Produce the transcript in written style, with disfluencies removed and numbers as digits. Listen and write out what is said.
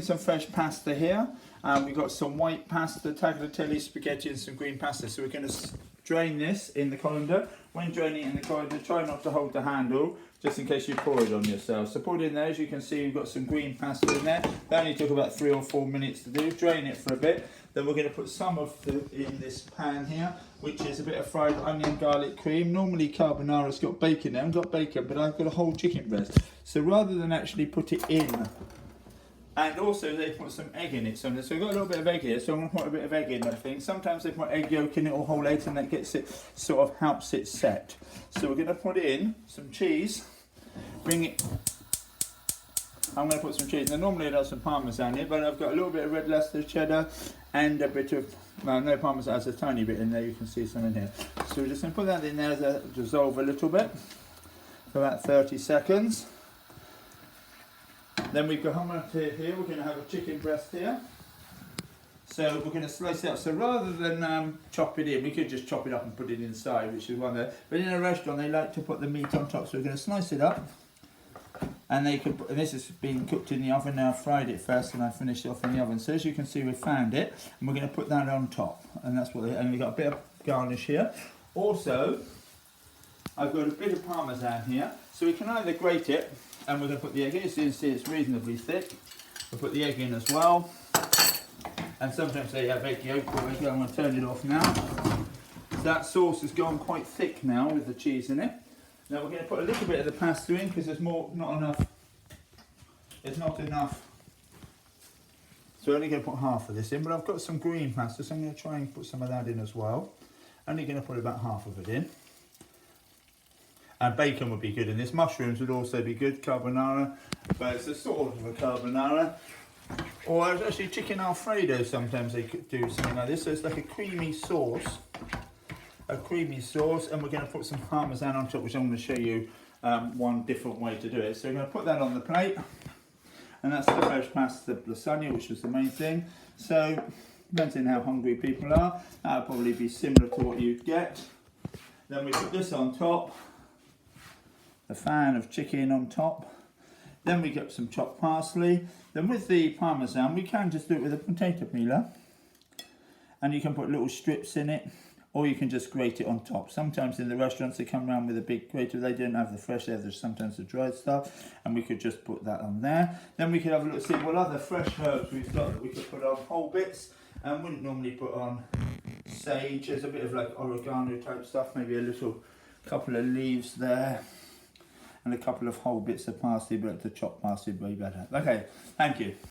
Some fresh pasta here. We've got some white pasta, tagliatelle, spaghetti and some green pasta. So we're going to drain this in the colander. When draining it in the colander, try not to hold the handle, just in case you pour it on yourself. So put it in there. As you can see, we've got some green pasta in there. That only took about 3 or 4 minutes to do. Drain it for a bit. Then we're going to put some of in this pan here, which is a bit of fried onion garlic cream. Normally carbonara's got bacon. I haven't got bacon, but I've got a whole chicken breast. So rather than actually put it in, and also they put some egg in it. So we've got a little bit of egg here, so I'm going to put a bit of egg in, I think. Sometimes they put egg yolk in it or whole eggs, and that gets it, sort of helps it set. So we're going to put in some cheese, bring it, I'm going to put some cheese. Now normally I'd have some parmesan here, but I've got a little bit of red Leicester cheddar and a bit of, well, no parmesan, there's a tiny bit in there, you can see some in here. So we're just going to put that in there to dissolve a little bit for about 30 seconds. Then we've got here, we're going to have a chicken breast here. So we're going to slice it up. So rather than chop it in, we could just chop it up and put it inside, which is one there. But in a restaurant, they like to put the meat on top. So we're going to slice it up. And they could, and this has been cooked in the oven. Now I've fried it first and I finished it off in the oven. So as you can see, we've found it. And we're going to put that on top. And that's what, and we've got a bit of garnish here. Also, I've got a bit of parmesan here. So we can either grate it, and we're going to put the egg in. As you can see, it's reasonably thick. We'll put the egg in as well. And sometimes they have egg yolk. I'm going to turn it off now. So that sauce has gone quite thick now with the cheese in it. Now we're going to put a little bit of the pasta in because there's not enough. There's not enough. So we're only going to put half of this in, but I've got some green pasta, so I'm going to try and put some of that in as well. Only going to put about half of it in. And bacon would be good in this. Mushrooms would also be good, carbonara, but it's a sort of a carbonara. Or actually chicken Alfredo, sometimes they could do something like this. So it's like a creamy sauce. And we're going to put some parmesan on top, which I'm going to show you one different way to do it. So we're going to put that on the plate. And that's the fresh pasta lasagna, which was the main thing. So, depends on how hungry people are. That'll probably be similar to what you'd get. Then we put this on top. A fan of chicken on top. Then we get some chopped parsley. Then with the parmesan, we can just do it with a potato peeler. And you can put little strips in it, or you can just grate it on top. Sometimes in the restaurants they come around with a big grater. They don't have the fresh, they have sometimes the dried stuff. And we could just put that on there. Then we could have a look, see what other fresh herbs we've got that we could put on whole bits. And wouldn't normally put on sage. There's a bit of like oregano type stuff, maybe a little couple of leaves there. And a couple of whole bits of parsley, but the chopped parsley would be better. Okay, thank you.